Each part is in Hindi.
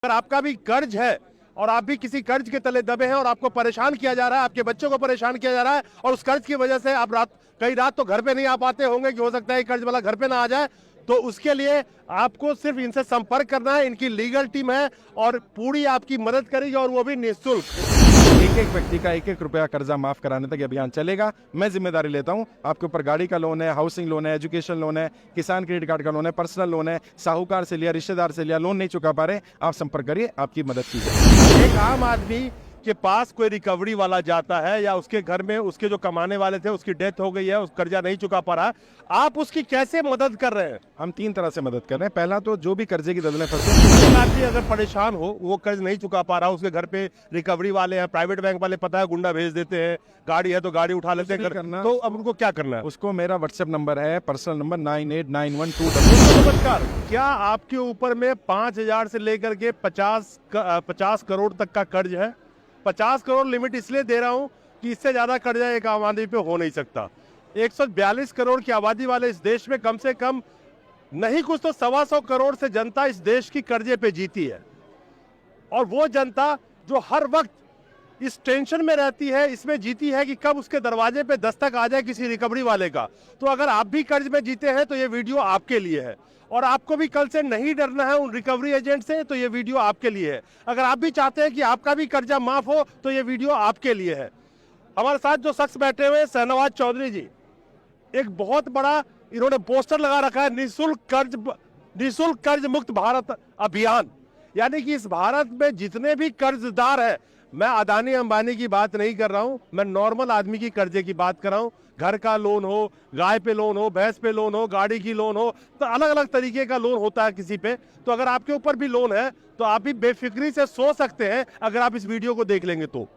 अगर आपका भी कर्ज है और आप भी किसी कर्ज के तले दबे हैं और आपको परेशान किया जा रहा है, आपके बच्चों को परेशान किया जा रहा है और उस कर्ज की वजह से आप कई रात तो घर पे नहीं आ पाते होंगे कि हो सकता है कर्ज वाला घर पे ना आ जाए, तो उसके लिए आपको सिर्फ इनसे संपर्क करना है। इनकी लीगल टीम है और पूरी आपकी मदद करेगी और वो भी निःशुल्क। एक एक व्यक्ति का एक एक रुपया कर्जा माफ कराने तक अभियान चलेगा। मैं जिम्मेदारी लेता हूं। आपके ऊपर गाड़ी का लोन है, हाउसिंग लोन है, एजुकेशन लोन है, किसान क्रेडिट कार्ड का लोन है, पर्सनल लोन है, साहूकार से लिया, रिश्तेदार से लिया, लोन नहीं चुका पा रहे, आप संपर्क करिए, आपकी मदद की जाए। एक आम आदमी के पास कोई रिकवरी वाला जाता है या उसके घर में उसके जो कमाने वाले थे उसकी डेथ हो गई है, उस कर्जा नहीं चुका पा रहा, आप उसकी कैसे मदद कर रहे हैं? हम 3 तरह से मदद कर रहे हैं। पहला तो जो भी कर्जे की दलदल फंसे, आदमी अगर परेशान हो, वो कर्ज नहीं चुका पा रहा, उसके घर पे रिकवरी वाले हैं, प्राइवेट बैंक वाले पता है गुंडा भेज देते हैं, गाड़ी है तो गाड़ी उठा लेते हैं, तो अब उनको क्या करना है? उसको मेरा व्हाट्सएप नंबर है, पर्सनल नंबर 989122। नमस्कार, क्या आपके ऊपर में 5,000 से लेकर के 50 करोड़ तक का कर्ज है? 50 करोड़ लिमिट इसलिए दे रहा हूं कि इससे ज्यादा कर्जा एक आम आदमी पे हो नहीं सकता। 142 करोड़ की आबादी वाले इस देश में कम से कम नहीं कुछ तो 125 करोड़ से जनता इस देश की कर्जे पे जीती है, और वो जनता जो हर वक्त इस टेंशन में रहती है, इसमें जीती है कि कब उसके दरवाजे पे दस्तक आ जाए किसी रिकवरी वाले का। तो अगर आप भी कर्ज में जीते हैं तो ये वीडियो आपके लिए है, और आपको भी कल से नहीं डरना है उन रिकवरी एजेंट से, तो ये वीडियो आपके लिए है। अगर आप भी चाहते हैं कि आपका भी कर्जा माफ हो तो ये वीडियो आपके लिए है। हमारे साथ जो शख्स बैठे हुए हैं, शहनवाज चौधरी जी, एक बहुत बड़ा इन्होंने पोस्टर लगा रखा है, निःशुल्क कर्ज मुक्त भारत अभियान। यानी कि इस भारत में जितने भी कर्जदार हैं, मैं अदानी अंबानी की बात नहीं कर रहा हूं, मैं नॉर्मल आदमी की कर्जे की बात कर रहा हूं। घर का लोन हो, गाय पे लोन हो, भैंस पे लोन हो, गाड़ी की लोन हो, तो अलग अलग तरीके का लोन होता है किसी पे। तो अगर आपके ऊपर भी लोन है तो आप भी बेफिक्री से सो सकते हैं अगर आप इस वीडियो को देख लेंगे तो।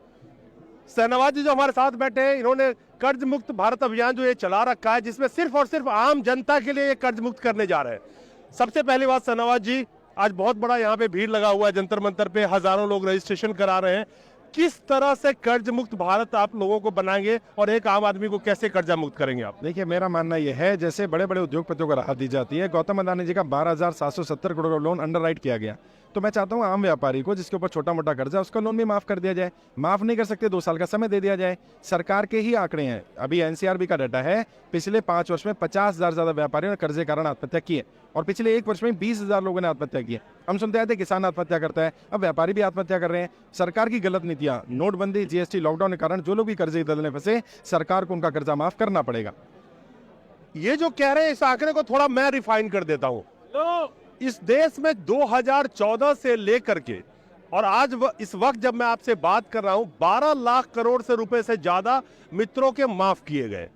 शहनवाज जी जो हमारे साथ बैठे हैं, इन्होंने कर्ज मुक्त भारत अभियान जो ये चला रखा है, जिसमें सिर्फ और सिर्फ आम जनता के लिए ये कर्ज मुक्त करने जा रहे हैं। सबसे पहली बात शहनवाज जी, आज बहुत बड़ा यहाँ पे भीड़ लगा हुआ है, जंतर मंतर पे हजारों लोग रजिस्ट्रेशन करा रहे हैं। किस तरह से कर्ज मुक्त भारत आप लोगों को बनाएंगे और एक आम आदमी को कैसे कर्जा मुक्त करेंगे आप? देखिए, मेरा मानना यह है, जैसे बड़े बड़े उद्योगपतियों को राहत दी जाती है, गौतम अदानी जी का 12,770 करोड़ का लोन अंडरराइट किया गया, तो मैं चाहता हूं आम व्यापारी को जिसके ऊपर छोटा मोटा कर्जा, उसका लोन भी माफ कर दिया जाए। माफ नहीं कर सकते, 2 साल का समय दे दिया जाए। सरकार के ही आंकड़े हैं, अभी एनसीआरबी का डाटा है, पिछले 5 वर्ष में 50,000 ज्यादा व्यापारियों ने कर्जे कारण आत्महत्या की है, और पिछले 1 वर्ष में 20,000 लोगों ने आत्महत्या की है। हम सुनते आए थे किसान आत्महत्या करता है, अब व्यापारी भी आत्महत्या कर रहे हैं। सरकार की गलत नीतियां, नोटबंदी, जीएसटी, लॉकडाउन के कारण जो लोग भी कर्जे की दलदल में फंसे, सरकार को उनका कर्जा माफ करना पड़ेगा। ये जो कह रहे हैं, इस आंकड़े को थोड़ा मैं रिफाइन कर देता हूं। इस देश में 2014 से लेकर के और आज इस वक्त जब मैं आपसे बात कर रहा हूं, 12 लाख करोड़ से रुपए से ज्यादा मित्रों के माफ किए गए।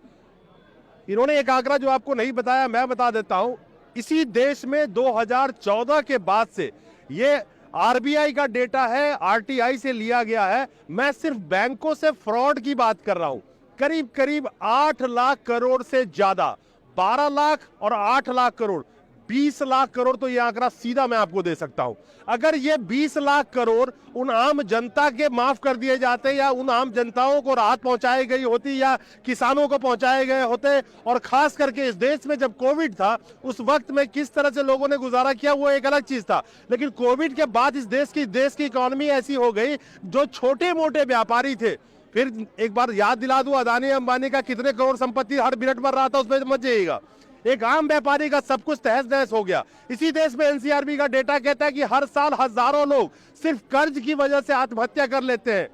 इन्होंने एक आंकड़ा जो आपको नहीं बताया, मैं बता देता हूं। इसी देश में 2014 के बाद से, ये आरबीआई का डेटा है, आरटीआई से लिया गया है, मैं सिर्फ बैंकों से फ्रॉड की बात कर रहा हूं, करीब करीब 8 लाख करोड़ से ज्यादा। 12 लाख और 8 लाख करोड़, 20 लाख करोड़, तो यह आंकड़ा सीधा मैं आपको दे सकता हूं। अगर ये 20 लाख करोड़ उन आम जनता के माफ कर दिए जाते, या उन आम जनताओं को राहत पहुंचाई गई होती, या किसानों को पहुंचाए गए होते, और खास करके इस देश में जब कोविड था उस वक्त में किस तरह से लोगों ने गुजारा किया, वो एक अलग चीज था। लेकिन कोविड के बाद इस देश की इकोनॉमी ऐसी हो गई, जो छोटे मोटे व्यापारी थे, फिर एक बार याद दिला दूं, अदानी अंबानी का कितने करोड़ संपत्ति हर मिनट बढ़ रहा था, उसमें मत जाइएगा। एक आम व्यापारी का सब कुछ तहस नहस हो गया। इसी देश में एनसीआरबी का डेटा कहता है कि हर साल हजारों लोग सिर्फ कर्ज की वजह से आत्महत्या कर लेते हैं।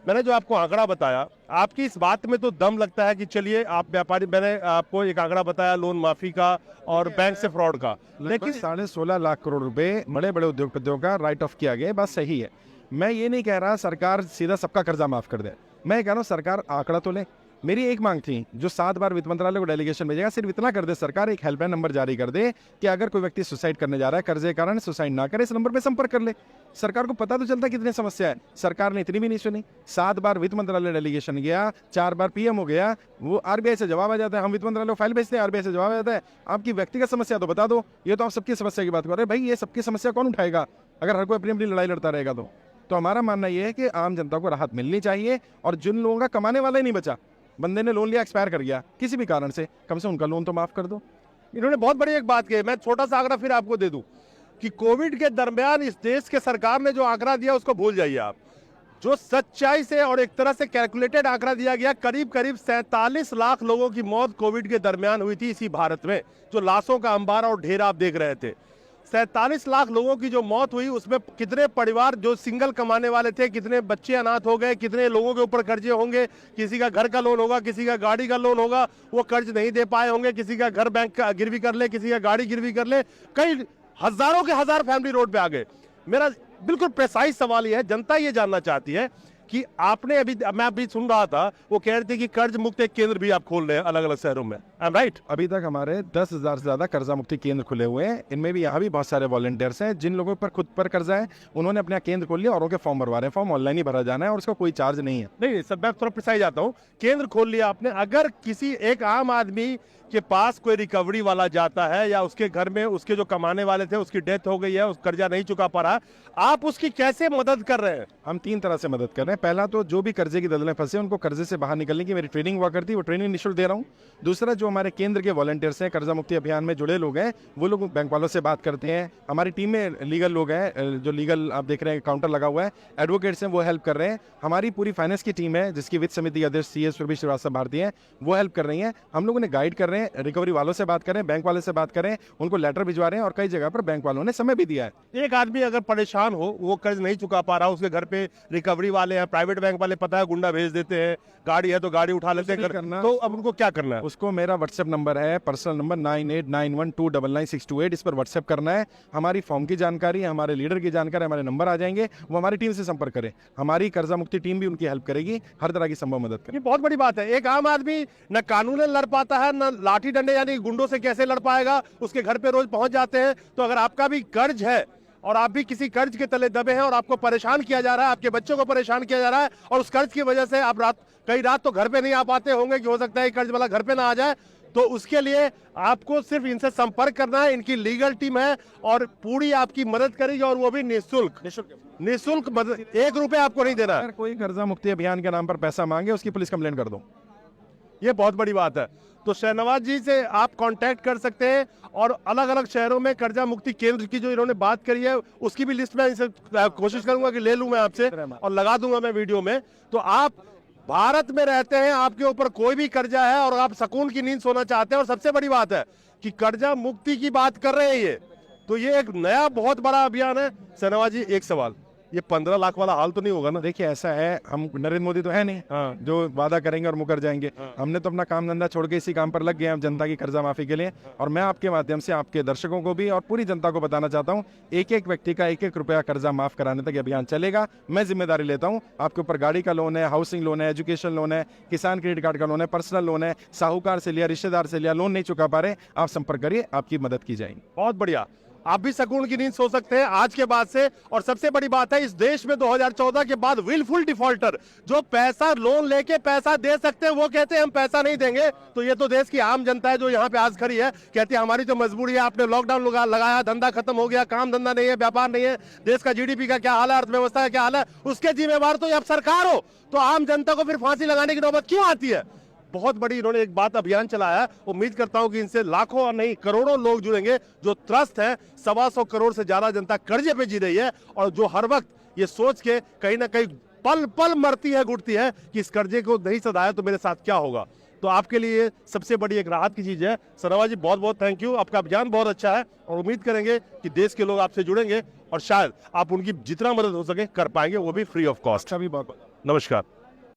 मैंने जो आपको आंकड़ा बताया, आपकी इस बात में तो दम लगता है कि चलिए आप व्यापारी, मैंने आपको एक आंकड़ा बताया लोन माफी का और बैंक से फ्रॉड का, लेकिन 16.5 लाख करोड़ रुपए बड़े बड़े उद्योगपतियों का राइट ऑफ किया गया, बात सही है। मैं ये नहीं कह रहा सरकार सीधा सबका कर्जा माफ कर दे, मैं कह रहा हूँ सरकार आंकड़ा तो ले। मेरी एक मांग थी, जो 7 बार वित्त मंत्रालय को डेलीगेशन भेजेगा, सिर्फ इतना कर दे सरकार, एक हेल्पलाइन नंबर जारी कर दे कि अगर कोई व्यक्ति सुसाइड करने जा रहा है, कर्जे के कारण सुसाइड ना करे, इस नंबर पे संपर्क कर ले। सरकार को पता तो चलता कितनी समस्या है। सरकार ने इतनी भी नहीं सुनी। 7 बार वित्त मंत्रालय डेलीगेशन गया, 4 बार पीएम हो गया, वो आरबीआई से जवाब आ जाता है। हम वित्त मंत्रालय को फाइल भेजते हैं, आरबीआई से जवाब आ जाता है, आपकी व्यक्तिगत समस्या तो बता दो। ये तो आप सबकी समस्या की बात कर रहे हैं, भाई ये सबकी समस्या कौन उठाएगा अगर हर कोई अपनी अपनी लड़ाई लड़ता रहेगा तो हमारा मानना यह है कि आम जनता को राहत मिलनी चाहिए, और जिन लोगों का कमाने वाला ही नहीं बचा, बंदे ने लोन लिया, एक्सपायर कर गया किसी भी कारण से, कम से उनका लोन तो माफ कर दो। इन्होंने बहुत बड़ी एक बात कही, मैं छोटा सा आंकड़ा फिर आपको दे दूं। कि कोविड के दरमियान इस देश के सरकार ने जो आंकड़ा दिया उसको भूल जाइए आप। जो सच्चाई से और एक तरह से कैलकुलेटेड आंकड़ा दिया गया, करीब करीब 47 लाख लोगों की मौत कोविड के दरमियान हुई थी इसी भारत में, जो लाशों का अंबार और ढेर आप देख रहे थे। 47 लाख लोगों की जो मौत हुई, उसमें कितने परिवार जो सिंगल कमाने वाले थे, कितने बच्चे अनाथ हो गए, कितने लोगों के ऊपर कर्जे होंगे, किसी का घर का लोन होगा, किसी का गाड़ी का लोन होगा, वो कर्ज नहीं दे पाए होंगे, किसी का घर बैंक का गिरवी कर ले, किसी का गाड़ी गिरवी कर ले, कई हजारों के हजार फैमिली रोड पे आ गए। मेरा बिल्कुल प्रेसाइज सवाल ये है, जनता ये जानना चाहती है कि आपने मैं अभी सुन रहा था, वो कह रहे थे कि कर्ज मुक्त एक केंद्र भी आप खोल रहे हैं अलग अलग शहरों में, आई एम राइट? अभी तक हमारे 10,000 से ज्यादा कर्जा मुक्ति केंद्र खुले हुए हैं। इनमें भी यहाँ भी बहुत सारे वॉलंटियर्स हैं। जिन लोगों पर खुद पर कर्जा है उन्होंने अपना केंद्र खोल लिया और उनके फॉर्म भरवा रहे हैं। फॉर्म ऑनलाइन ही भरा जाना है और उसका कोई चार्ज नहीं है। नहीं सर, मैं थोड़ा प्रिसाइज आता हूँ। केंद्र खोल लिया आपने, अगर किसी एक आम आदमी के पास कोई रिकवरी वाला जाता है या उसके घर में उसके जो कमाने वाले थे उसकी डेथ हो गई है, उस कर्जा नहीं चुका पा रहा, आप उसकी कैसे मदद कर रहे हैं? हम 3 तरह से मदद कर रहे हैं। पहला तो जो भी कर्जे की दलदल में फंसे उनको कर्जे से बाहर निकलने की मेरी ट्रेनिंग हुआ करती है, वो ट्रेनिंग निःशुल्क दे रहा हूँ। दूसरा, जो हमारे केंद्र के वॉलंटियर्स हैं, कर्जा मुक्ति अभियान में जुड़े लोग हैं, वो लोग बैंक वालों से बात करते हैं। हमारी टीम में लीगल लोग हैं, जो लीगल आप देख रहे हैं काउंटर लगा हुआ है, एडवोकेट्स हैं, वो हेल्प कर रहे हैं। हमारी पूरी फाइनेंस की टीम है जिसकी वित्त समिति अध्यक्ष CS सुरभि श्रीवास्तव भारती हैं, वो हेल्प कर रही हैं। हम लोगों ने गाइड कर रहे हैं, रिकवरी वालों से बात करें, बैंक वाले से बात करें, उनको लेटर भिजवा रहे हैं और कई जगह पर बैंक वालों ने समय भी दिया है। एक आदमी अगर परेशान हो, वो कर्ज नहीं चुका पा रहा, उसके घर पे रिकवरी वाले हैं, प्राइवेट बैंक वाले पता है गुंडा भेज देते हैं, गाड़ी है तो गाड़ी उठा लेते हैं, तो अब उनको क्या करना है? उसको मेरा व्हाट्सएप नंबर है, पर्सनल नंबर 9891299628, इस पर व्हाट्सएप करना है। हमारी फॉर्म की जानकारी, हमारे लीडर की जानकारी, हमारे नंबर आ जाएंगे, वो हमारी टीम से संपर्क करें। हमारी कर्जा मुक्ति टीम भी उनकी हेल्प करेगी, हर तरह की संभव मदद करेगी। ये बहुत बड़ी बात है। एक आम आदमी न कानून लड़ पाता है, न लाठी डंडे यानी गुंडों से कैसे लड़ पाएगा, उसके घर पे रोज पहुंच जाते हैं। तो अगर आपका भी कर्ज है और आप भी किसी कर्ज के तले दबे हैं और आपको परेशान किया जा रहा है, आपके बच्चों को परेशान किया जा रहा है और उस कर्ज की वजह से आप कई रात तो घर पे नहीं आ पाते होंगे कि हो सकता है कर्ज वाला घर पे ना आ जाए, तो उसके लिए आपको सिर्फ इनसे संपर्क करना है। इनकी लीगल टीम है और पूरी आपकी मदद करेगी, और वो भी निःशुल्क मदद। 1 रुपए आपको नहीं देना। अगर कोई कर्जा मुक्ति अभियान के नाम पर पैसा मांगे, उसकी पुलिस कंप्लेंट कर दो। ये बहुत बड़ी बात है। तो शहनवाज जी से आप कांटेक्ट कर सकते हैं, और अलग अलग शहरों में कर्जा मुक्ति केंद्र की जो इन्होंने बात करी है उसकी भी लिस्ट में इनसे कोशिश करूंगा कि ले लूं मैं आपसे और लगा दूंगा मैं वीडियो में। तो आप भारत में रहते हैं, आपके ऊपर कोई भी कर्जा है और आप सुकून की नींद सोना चाहते हैं, और सबसे बड़ी बात है कि कर्जा मुक्ति की बात कर रहे हैं ये, तो ये एक नया बहुत बड़ा अभियान है। शहनवाज जी, एक सवाल, ये 15 लाख वाला हाल तो नहीं होगा ना? देखिए, ऐसा है, हम नरेंद्र मोदी तो है नहीं जो वादा करेंगे और मुकर जाएंगे। हमने तो अपना काम धंधा छोड़ के इसी काम पर लग गए हैं, जनता की कर्जा माफी के लिए। और मैं आपके माध्यम से आपके दर्शकों को भी और पूरी जनता को बताना चाहता हूं, एक एक व्यक्ति का 1-1 रुपया कर्जा माफ कराने तक अभियान चलेगा। मैं जिम्मेदारी लेता हूं। आपके ऊपर गाड़ी का लोन है, हाउसिंग लोन है, एजुकेशन लोन है, किसान क्रेडिट कार्ड का लोन है, पर्सनल लोन है, साहूकार से लिया, रिश्तेदार से लिया, लोन नहीं चुका पा रहे, आप संपर्क करिए, आपकी मदद की जाएगी। बहुत बढ़िया, आप भी सुकून की नींद सो सकते हैं आज के बाद से। और सबसे बड़ी बात है, इस देश में 2014 के बाद विलफुल डिफॉल्टर जो पैसा लोन लेके पैसा दे सकते हैं, वो कहते हैं हम पैसा नहीं देंगे। तो ये तो देश की आम जनता है जो यहाँ पे आज खड़ी है, कहती है हमारी तो मजबूरी है, आपने लॉकडाउन लगाया, धंधा खत्म हो गया, काम धंधा नहीं है, व्यापार नहीं है, देश का GDP का क्या हाल है, अर्थव्यवस्था का क्या हाल है, उसके जिम्मेवार तो अब सरकार हो, तो आम जनता को फिर फांसी लगाने की नौबत क्यों आती है? बहुत बड़ी इन्होंने एक बात अभियान चलाया है। उम्मीद करता हूं कि इनसे लाखों और नहीं करोड़ों लोग जुड़ेंगे जो त्रस्त है। 125 करोड़ से ज्यादा जनता कर्जे पे जी रही है, और जो हर वक्त ये सोच के कहीं ना कहीं पल पल मरती है, घुटती है कि इस कर्जे को नहीं सधाया तो मेरे साथ क्या होगा। तो आपके लिए सबसे बड़ी एक राहत की चीज है। शहनवाज जी, बहुत बहुत थैंक यू, आपका अभियान बहुत अच्छा है, और उम्मीद करेंगे कि देश के लोग आपसे जुड़ेंगे और शायद आप उनकी जितना मदद हो सके कर पाएंगे, वो भी फ्री ऑफ कॉस्ट। अच्छा, भी बहुत नमस्कार।